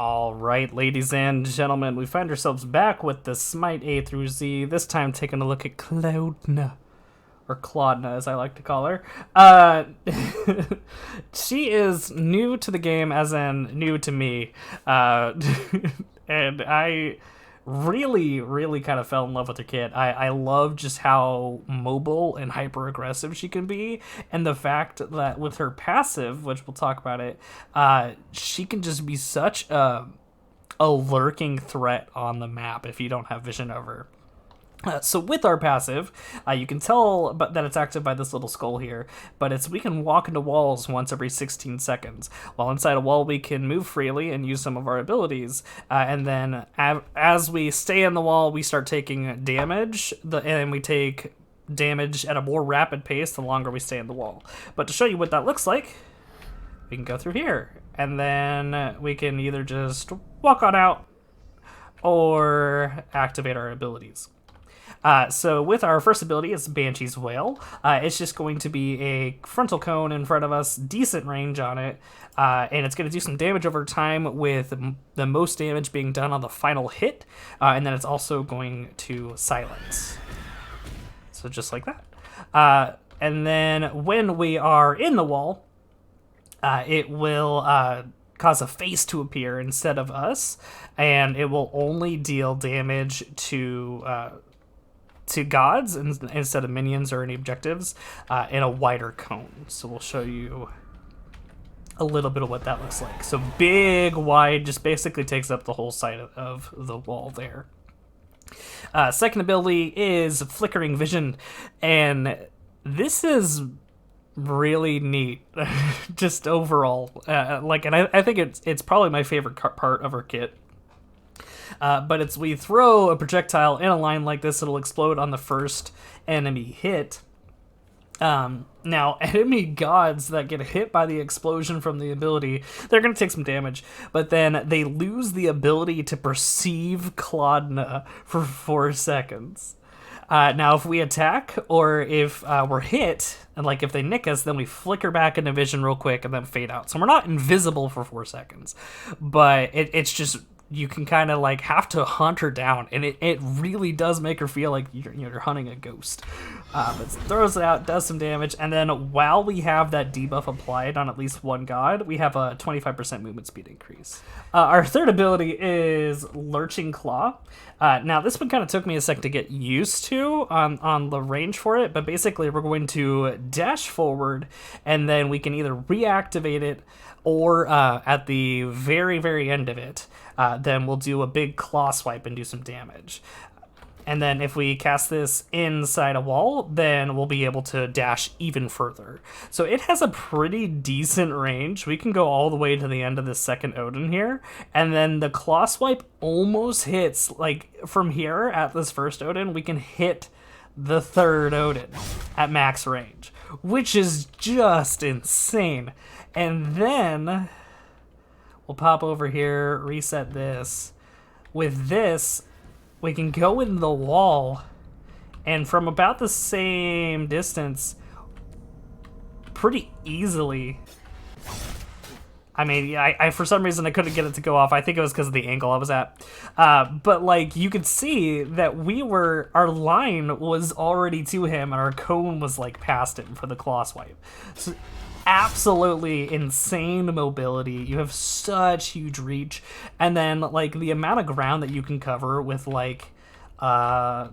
All right, ladies and gentlemen, we find ourselves back with the SMITE A through Z, this time taking a look at Cliodhna, or Cliodhna as I like to call her. She is new to the game, as in new to me, and I really kind of fell in love with her kit. I love just how mobile and hyper aggressive she can be, and the fact that with her passive, which we'll talk about it, she can just be such a lurking threat on the map if you don't have vision of her. So with our passive, you can tell that it's active by this little skull here, but we can walk into walls once every 16 seconds. While inside a wall, we can move freely and use some of our abilities, and then as we stay in the wall, we start taking damage, and we take damage at a more rapid pace the longer we stay in the wall. But to show you what that looks like, we can go through here, and then we can either just walk on out or activate our abilities. So with our first ability, it's Banshees Wail. It's just going to be a frontal cone in front of us, decent range on it, and it's going to do some damage over time with the most damage being done on the final hit, and then it's also going to silence. So just like that. And then when we are in the wall, it will cause a face to appear instead of us, and it will only deal damage to gods instead of minions or any objectives in a wider cone. So we'll show you a little bit of what that looks like. So big, wide, just basically takes up the whole side of the wall there. Second ability is Flickering Vision, and this is really neat just overall. And I think it's probably my favorite part of her kit. But we throw a projectile in a line like this, it'll explode on the first enemy hit. Now, enemy gods that get hit by the explosion from the ability, they're going to take some damage, but then they lose the ability to perceive Cliodhna for 4 seconds. Now, if we attack, or if we're hit, and like if they nick us, then we flicker back into vision real quick and then fade out. So we're not invisible for 4 seconds, but it's just... you can kind of like have to hunt her down, and it really does make her feel like you're hunting a ghost. But throws it out, does some damage, and then while we have that debuff applied on at least one god, we have a 25% movement speed increase. Our third ability is Lurching Claw. Now this one kind of took me a sec to get used to on the range for it, but basically we're going to dash forward, and then we can either reactivate it, or at the very end of it, then we'll do a big claw swipe and do some damage. And then if we cast this inside a wall, then we'll be able to dash even further. So it has a pretty decent range. We can go all the way to the end of the second Odin here, and then the claw swipe almost hits, like from here at this first Odin, we can hit the third Odin at max range, which is just insane. And then we'll pop over here, reset this. With this, we can go in the wall, and from about the same distance, pretty easily. I mean, I for some reason I couldn't get it to go off. I think it was because of the angle I was at. But like you could see that our line was already to him, and our cone was like past him for the claw swipe. So, absolutely insane mobility. You have such huge reach, and then like the amount of ground that you can cover with like a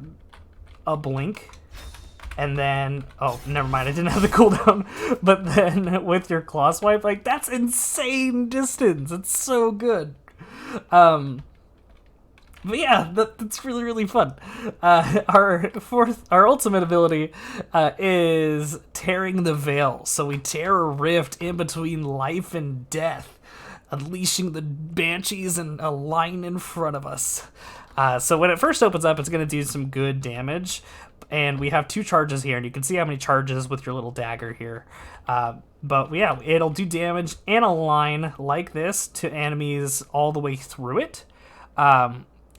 blink, and then oh never mind, I didn't have the cooldown, but then with your claw swipe, like that's insane distance. It's so good. But yeah, that's really fun. Our ultimate ability is Tearing the Veil. So we tear a rift in between life and death, unleashing the Banshees and a line in front of us. So when it first opens up, it's going to do some good damage. And we have 2 charges here, and you can see how many charges with your little dagger here. But yeah, it'll do damage in a line like this to enemies all the way through it.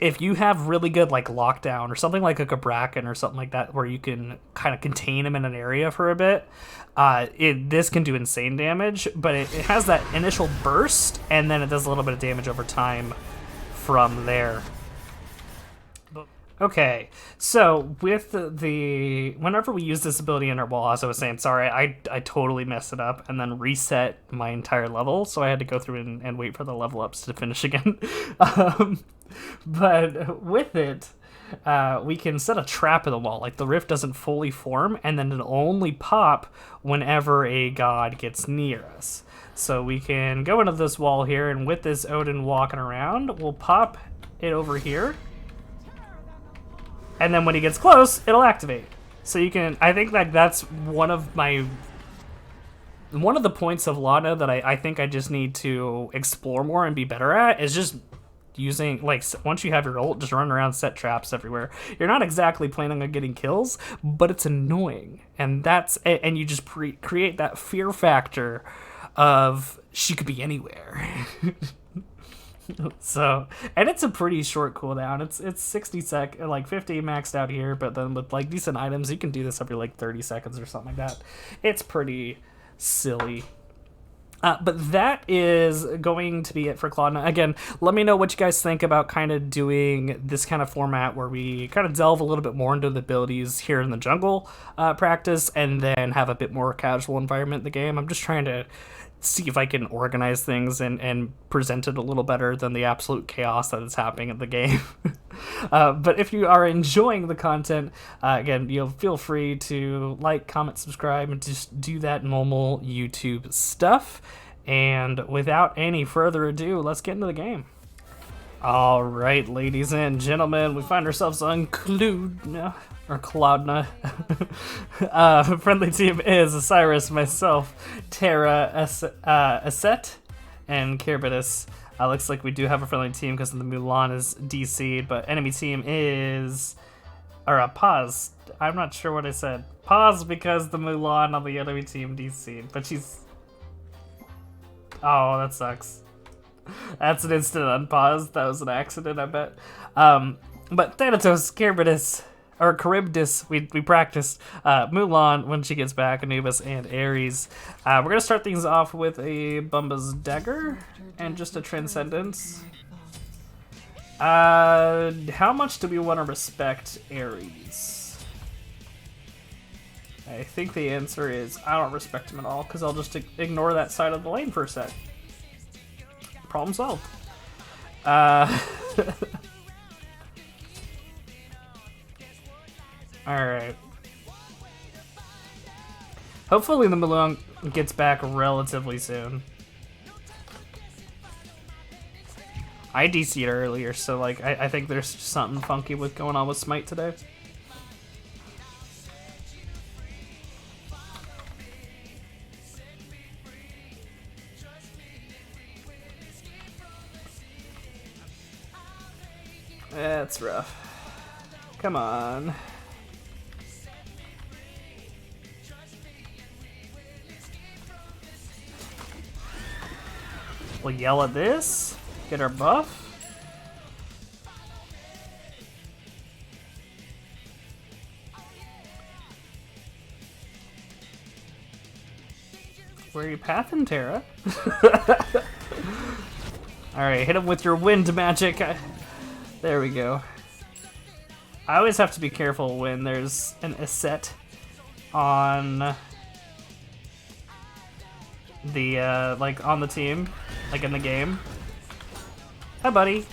if you have really good like lockdown or something like a Gabrakan or something like that, where you can kind of contain him in an area for a bit, this can do insane damage. But it has that initial burst, and then it does a little bit of damage over time from there. Okay, so with the whenever we use this ability in our wall, as I was saying, sorry, I totally messed it up and then reset my entire level, so I had to go through and wait for the level ups to finish again. But with it, we can set a trap in the wall. Like, the rift doesn't fully form, and then it'll only pop whenever a god gets near us. So we can go into this wall here, and with this Odin walking around, we'll pop it over here. And then when he gets close, it'll activate. So you can, I think that that's one of the points of Cliodhna that I think I just need to explore more and be better at, is just using, like, once you have your ult, just run around, set traps everywhere. You're not exactly planning on getting kills, but it's annoying. And and you just create that fear factor of she could be anywhere. So, and it's a pretty short cooldown. It's 60 like 50 maxed out here, but then with like decent items, you can do this every like 30 seconds or something like that. It's pretty silly. But that is going to be it for Cliodhna. Again, let me know what you guys think about kind of doing this kind of format where we kind of delve a little bit more into the abilities here in the jungle practice, and then have a bit more casual environment in the game. I'm just trying to see if I can organize things and present it a little better than the absolute chaos that is happening in the game. But if you are enjoying the content, again, feel free to like, comment, subscribe, and just do that normal YouTube stuff. And without any further ado, let's get into the game. All right, ladies and gentlemen, we find ourselves on Cliodhna. Friendly team is Osiris, myself, Terra, Aset, and Kirbitus. Looks like we do have a friendly team because the Mulan is DC'd, but enemy team is... pause. I'm not sure what I said. Pause because the Mulan on the enemy team DC'd, but she's... Oh, that sucks. That's an instant unpause. That was an accident, I bet. But Thanatos, Kirbitus... or Charybdis, we practiced Mulan when she gets back, Anubis, and Ares. We're going to start things off with a Bumba's Dagger and just a Transcendence. How much do we want to respect Ares? I think the answer is I don't respect him at all, because I'll just ignore that side of the lane for a sec. Problem solved. Alright. Hopefully the Mulan gets back relatively soon. I DC'd earlier, so like I think there's something funky with going on with SMITE today. That's rough. Come on. We'll yell at this, get our buff. Where are you pathing, Terra? Alright, hit him with your wind magic. There we go. I always have to be careful when there's an Aset on the, like, on the team, like in the game. Hi, buddy.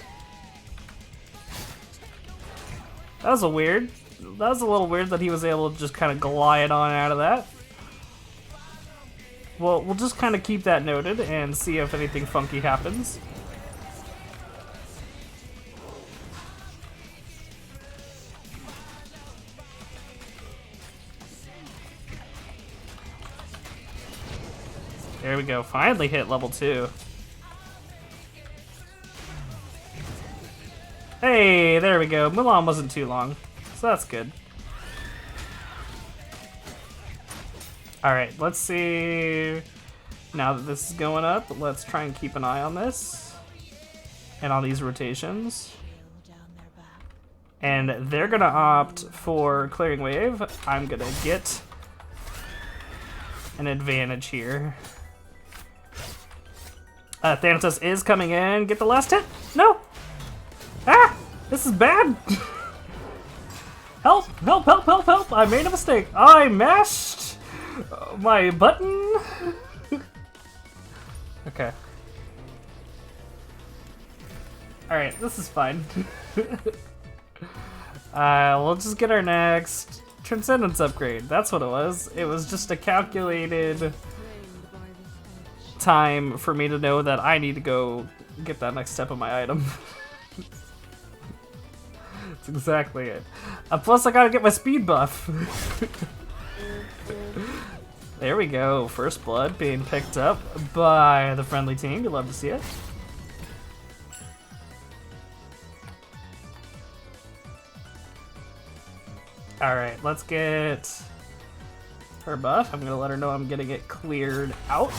That was a little weird that he was able to just kind of glide on out of that. Well, we'll just kind of keep that noted and see if anything funky happens. There we go, finally hit level 2. Hey, there we go. Mulan wasn't too long, so that's good. Alright, let's see. Now that this is going up, let's try and keep an eye on this. And on these rotations. And they're gonna opt for clearing wave. I'm gonna get an advantage here. Thanatos is coming in. Get the last hit. No. Ah! This is bad. Help! Help! Help! Help! Help! I made a mistake. I mashed my button. Okay. Alright, this is fine. We'll just get our next Transcendence upgrade. That's what it was. It was just a calculated time for me to know that I need to go get that next step of my item. That's exactly it. Plus I gotta get my speed buff. There we go. First blood being picked up by the friendly team. You love to see it. Alright, let's get her buff. I'm gonna let her know I'm getting it cleared out.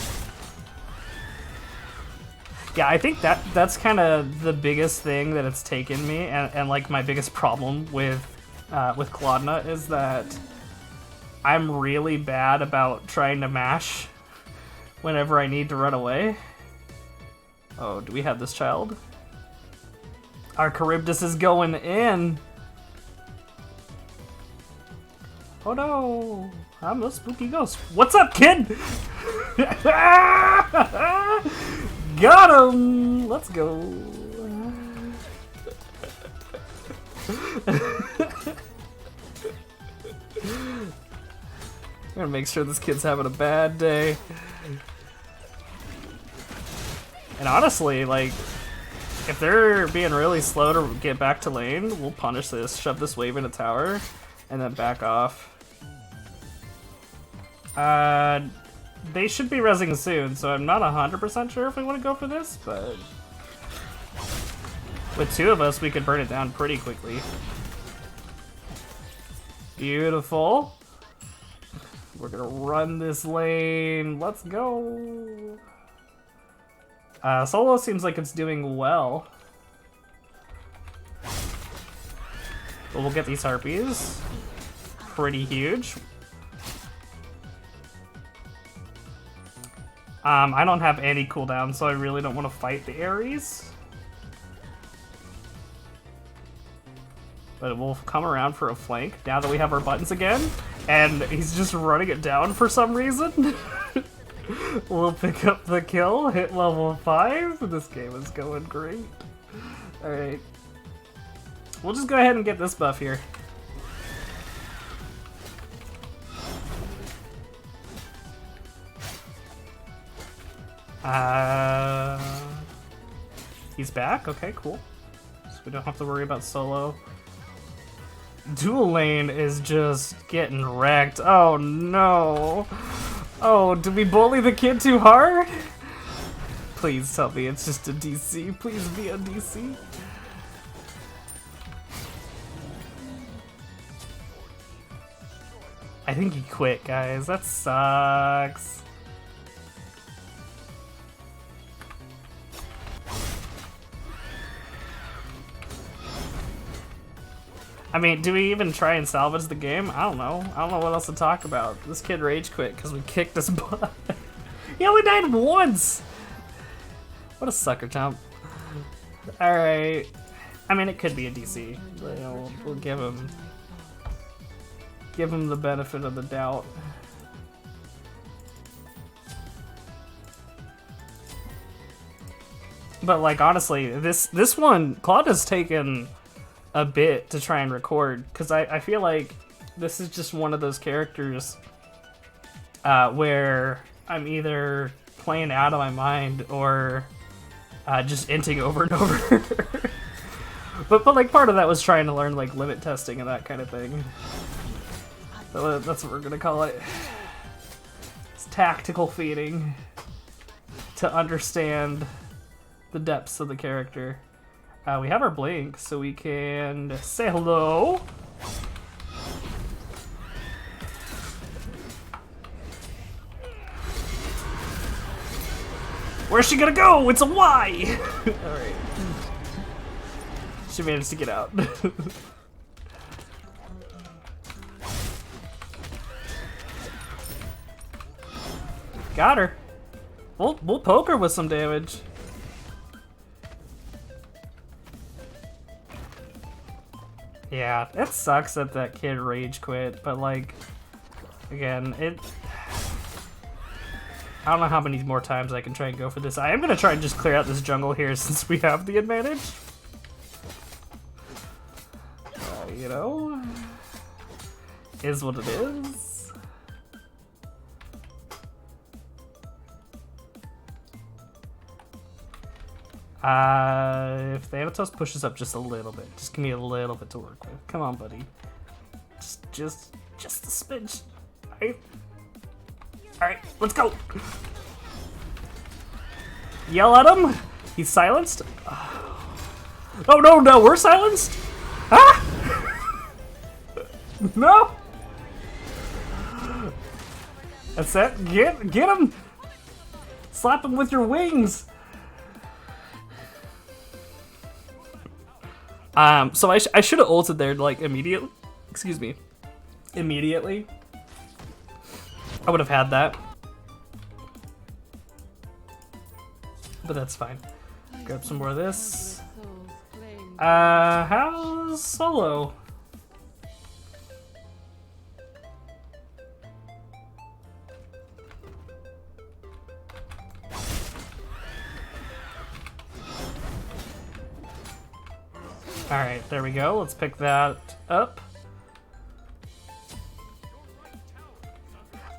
Yeah, I think that's kind of the biggest thing that it's taken me, and like my biggest problem with Cliodhna is that I'm really bad about trying to mash whenever I need to run away. Oh, do we have this child? Our Charybdis is going in. Oh no, I'm a spooky ghost. What's up, kid? Got him! Let's go. I'm gonna make sure this kid's having a bad day. And honestly, like, if they're being really slow to get back to lane, we'll punish this, shove this wave in a tower, and then back off. They should be rezzing soon, so I'm not 100% sure if we want to go for this, but with two of us, we could burn it down pretty quickly. Beautiful. We're gonna run this lane. Let's go. Solo seems like it's doing well. But we'll get these harpies. Pretty huge. I don't have any cooldown, so I really don't want to fight the Ares. But we'll come around for a flank now that we have our buttons again. And he's just running it down for some reason. We'll pick up the kill, hit level 5. This game is going great. Alright. We'll just go ahead and get this buff here. He's back? Okay, cool. So we don't have to worry about solo. Dual lane is just getting wrecked. Oh no. Oh, did we bully the kid too hard? Please tell me it's just a DC. Please be a DC. I think he quit, guys. That sucks. I mean, do we even try and salvage the game? I don't know. I don't know what else to talk about. This kid rage quit because we kicked his butt. He only died once! What a sucker chump. Alright. I mean, it could be a DC. But, you know, we'll give him the benefit of the doubt. But, like, honestly, this one, Claude has taken a bit to try and record, because I feel like this is just one of those characters where I'm either playing out of my mind or just inting over and over. but like part of that was trying to learn like limit testing and that kind of thing. So that's what we're gonna call it. It's tactical feeding to understand the depths of the character. We have our blink, so we can say hello. Where's she gonna go? It's a Y! Alright. She managed to get out. Got her. We'll poke her with some damage. Yeah, it sucks that that kid rage quit, but like, again, I don't know how many more times I can try and go for this. I am gonna try and just clear out this jungle here since we have the advantage. You know, is what it is. If Thanatos pushes up just a little bit, just give me a little bit to work with. Come on, buddy. Just a smidge. Alright, let's go. Yell at him. He's silenced. Oh no, we're silenced. Ah! No. That's it. Get him. Slap him with your wings. So I should have ulted there like immediately. Excuse me. Immediately. I would have had that. But that's fine. Grab some more of this. How's Solo? Alright, there we go. Let's pick that up.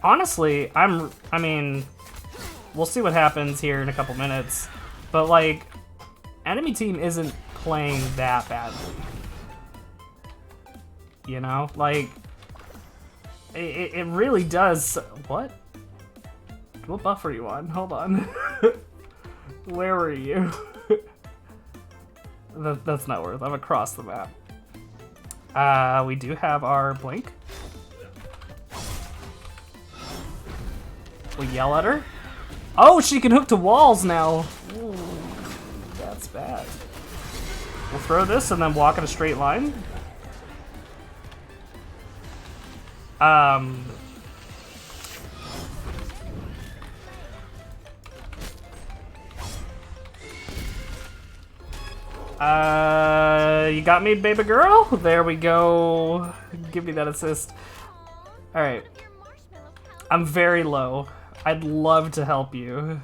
Honestly, I mean, we'll see what happens here in a couple minutes, but like, enemy team isn't playing that badly. You know? Like, it really does. What? What buff are you on? Hold on. Where were you? That's not worth. I'm across the map. We do have our blink. We yell at her. Oh, she can hook to walls now. Ooh, that's bad. We'll throw this and then walk in a straight line. You got me, baby girl? There we go. Give me that assist. Alright. I'm very low. I'd love to help you.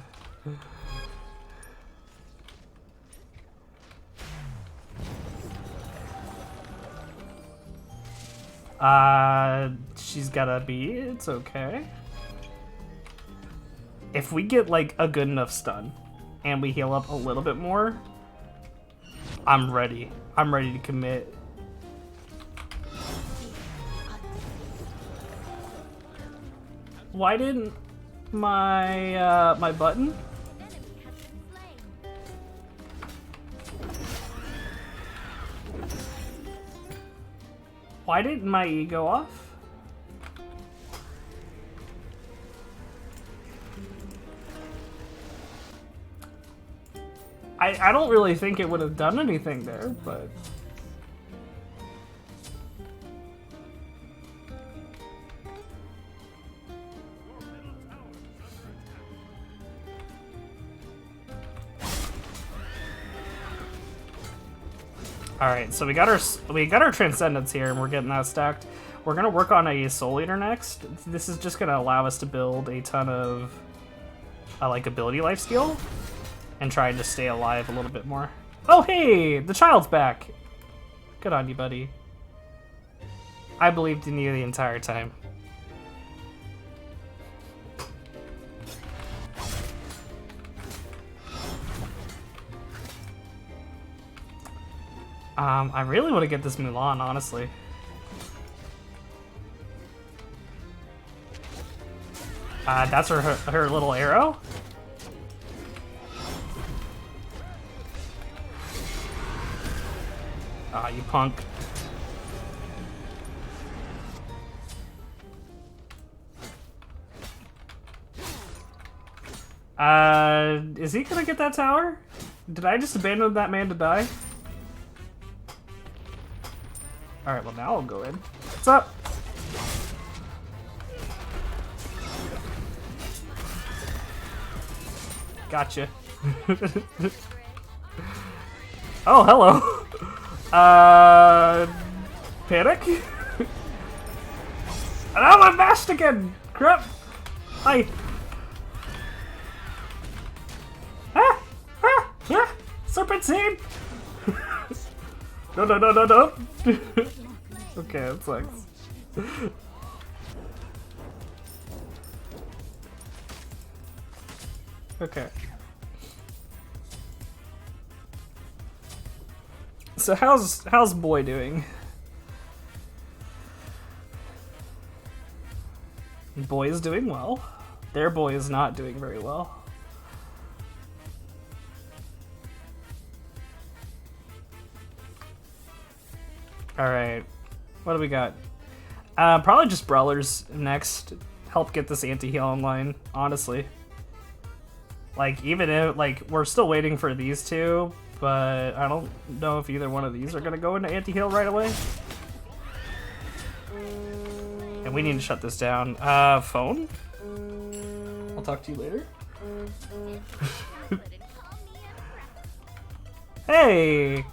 She's gotta be. It's okay. If we get like a good enough stun and we heal up a little bit more, I'm ready. I'm ready to commit. Why didn't my my button? Why didn't my E go off? I don't really think it would have done anything there, but... Alright, so we got our Transcendence here, and we're getting that stacked. We're gonna work on a Soul Eater next. This is just gonna allow us to build a ton of like ability lifesteal and try to stay alive a little bit more. Oh hey, the child's back. Good on you, buddy. I believed in you the entire time. I really want to get this Mulan, honestly. That's her little arrow. Ah, you punk. Is he gonna get that tower? Did I just abandon that man to die? Alright, well now I'll go in. What's up? Gotcha. Oh, hello. Panic? And now I'm mashed again! Crap! Hi! Ah! Ah! Ah! Serpentine! No, no, no, no, no! Okay, that sucks. Okay. So how's boy doing? Boy is doing well. Their boy is not doing very well. Alright. What do we got? Probably just brawlers next. Help get this anti-heal online, honestly. Like, even if, like, we're still waiting for these two, but I don't know if either one of these are gonna go into anti-heal right away. And we need to shut this down. Phone? I'll talk to you later. Hey!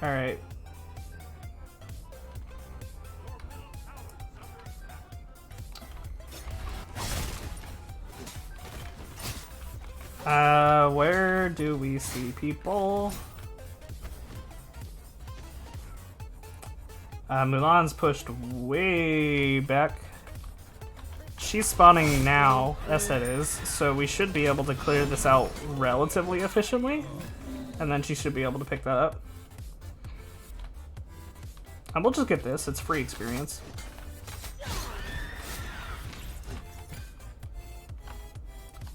Alright. Where do we see people? Mulan's pushed way back. She's spawning now, yes that is, so we should be able to clear this out relatively efficiently, and then she should be able to pick that up. And we'll just get this, it's free experience.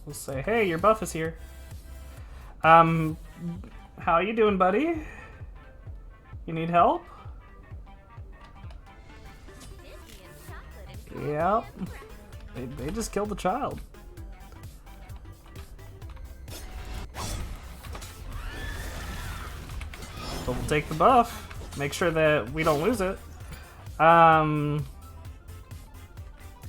We'll say, hey, your buff is here. How you doing, buddy? You need help? Yep. They just killed the child. But we'll take the buff. Make sure that we don't lose it.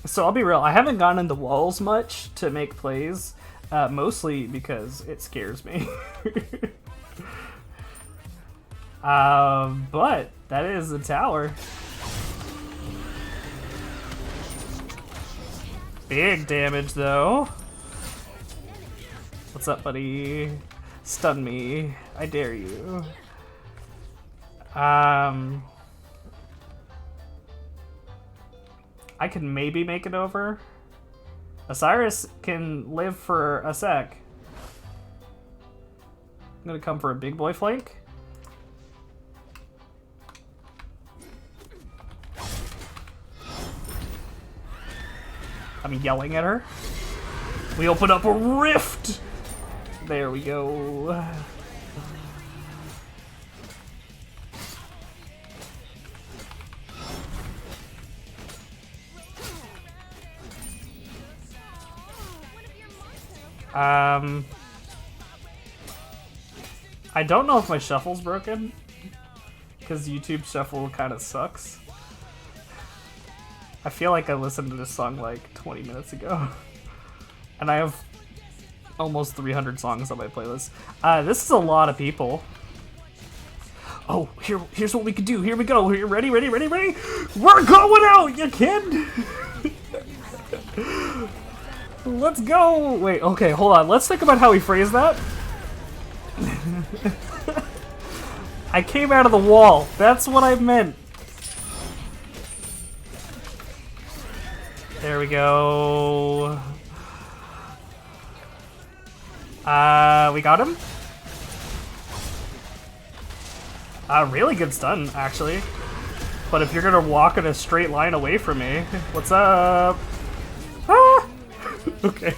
So I'll be real, I haven't gone into walls much to make plays, mostly because it scares me. But that is a tower. Big damage though. What's up, buddy? Stun me. I dare you. I can maybe make it over. Osiris can live for a sec. I'm gonna come for a big boy flank. I'm yelling at her. We open up a rift! There we go. I don't know if my shuffle's broken, because YouTube shuffle kind of sucks. I feel like I listened to this song like 20 minutes ago. And I have almost 300 songs on my playlist. This is a lot of people. Oh, here's what we could do. Here we go. Here, ready? We're going out, you kid! Let's go! Wait, okay, hold on. Let's think about how we phrase that. I came out of the wall. That's what I meant. There we go. We got him? Really good stun, actually. But if you're gonna walk in a straight line away from me, what's up? Ah! Okay.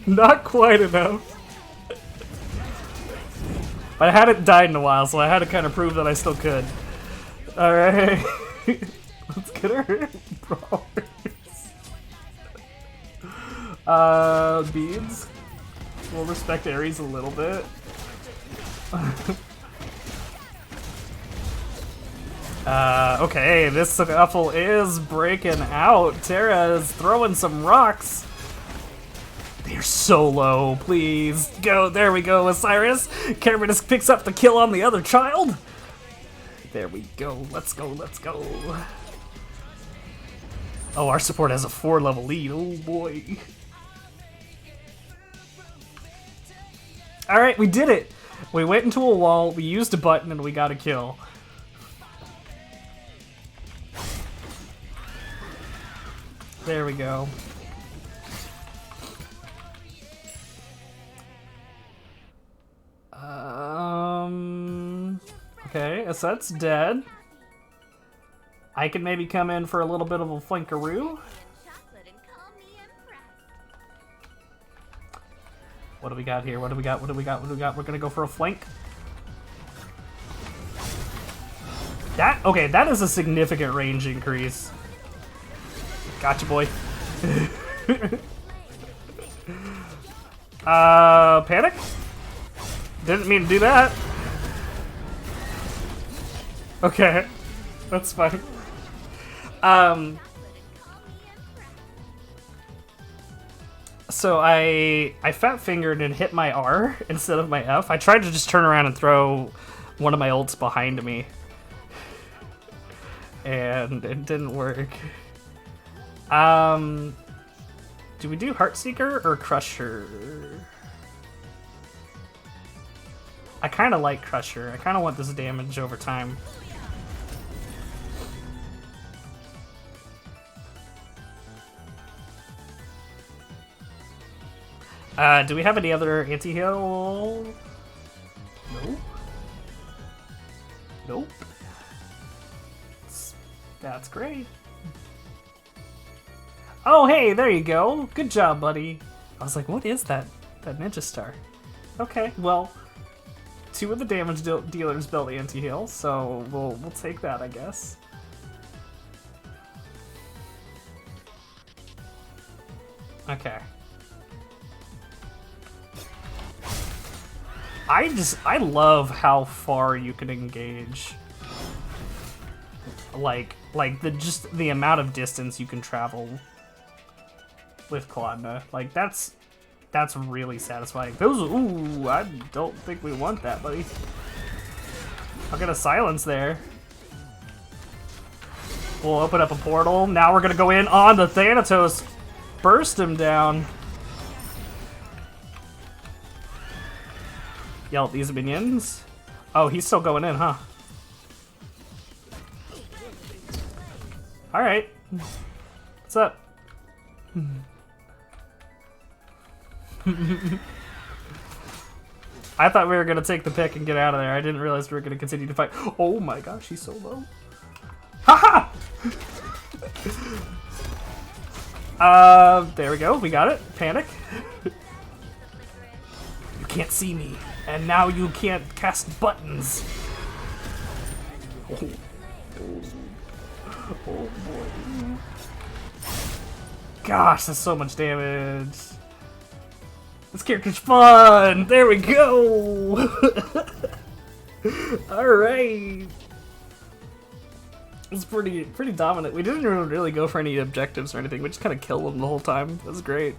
Not quite enough. But I hadn't died in a while, so I had to kind of prove that I still could. Alright. Let's get her brawlers. Beads. We'll respect Ares a little bit. Okay, this scuffle is breaking out. Terra is throwing some rocks. They're so low, please. Go, there we go, Osiris. Caraminus picks up the kill on the other child. There we go, let's go, let's go. Oh, our support has a 4-level lead, oh boy. All right, we did it. We went into a wall, we used a button, and we got a kill. There we go. Okay, Aset's dead. I can maybe come in for a little bit of a flankaroo. What do we got here? What do we got? What do we got? What do we got? We're gonna go for a flank. That, okay, that is a significant range increase. Gotcha, boy. Panic? Didn't mean to do that. Okay, that's fine. So I fat fingered and hit my R instead of my F. I tried to just turn around and throw one of my ults behind me, and it didn't work. Do we do Heartseeker or Crusher? I kind of like Crusher. I kind of want this damage over time. Do we have any other anti-heal? Nope. Nope. That's great. Oh, hey, there you go. Good job, buddy. I was like, what is that? That ninja star. Okay, well, 2 of the damage dealers built anti-heal, so we'll take that, I guess. Okay. I love how far you can engage. Like just the amount of distance you can travel with Cliodhna. Like that's really satisfying. Those, ooh, I don't think we want that, buddy. I'll get a silence there. We'll open up a portal. Now we're gonna go in on the Thanatos. Burst him down. Yell at these minions. Oh, he's still going in, huh? Alright. What's up? I thought we were gonna take the pick and get out of there. I didn't realize we were gonna continue to fight. Oh my gosh, he's so low. Haha! There we go. We got it. Panic. You can't see me. And now you can't cast buttons. Oh boy. Gosh, that's so much damage. This character's fun! There we go! Alright. It's pretty dominant. We didn't even really go for any objectives or anything. We just kind of killed them the whole time. That was great.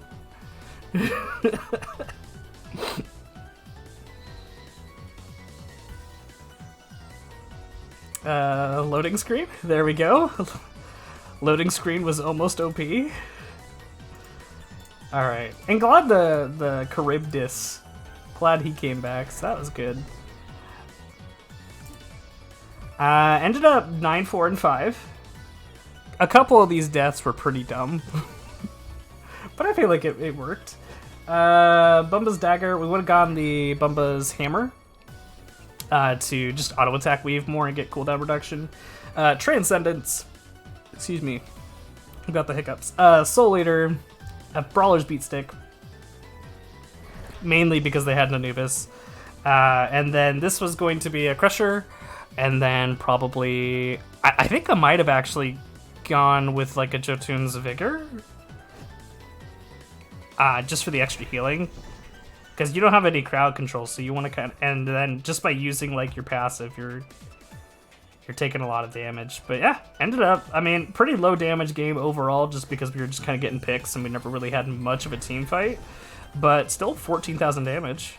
Loading screen. There we go. Loading screen was almost OP. Alright. And glad the Charybdis, glad he came back, so that was good. Ended up 9, 4, and 5. A couple of these deaths were pretty dumb. But I feel like it worked. Bumba's Dagger, we would have gotten the Bumba's Hammer. To just auto-attack weave more and get cooldown reduction. Transcendence. Excuse me. I've got the hiccups. Soul Eater. A Brawler's Beat Stick. Mainly because they had an Anubis. And then this was going to be a Crusher. And then probably... I think I might have actually gone with like a Jotun's Vigor. Just for the extra healing. Because you don't have any crowd control, so you want to kind of... And then just by using like your passive, you're taking a lot of damage. But yeah, ended up, I mean, pretty low damage game overall, just because we were just kind of getting picks and we never really had much of a team fight. But still 14,000 damage.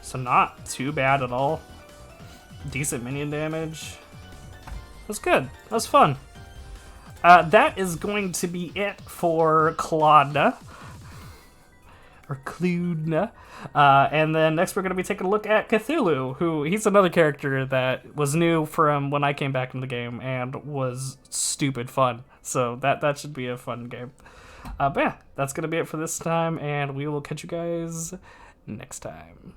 So not too bad at all. Decent minion damage. That's good. That was fun. That is going to be it for Cliodhna. Or Cliodhna. And then next we're going to be taking a look at Cthulhu, who he's another character that was new from when I came back in the game and was stupid fun. So that should be a fun game. But yeah, that's going to be it for this time, and we will catch you guys next time.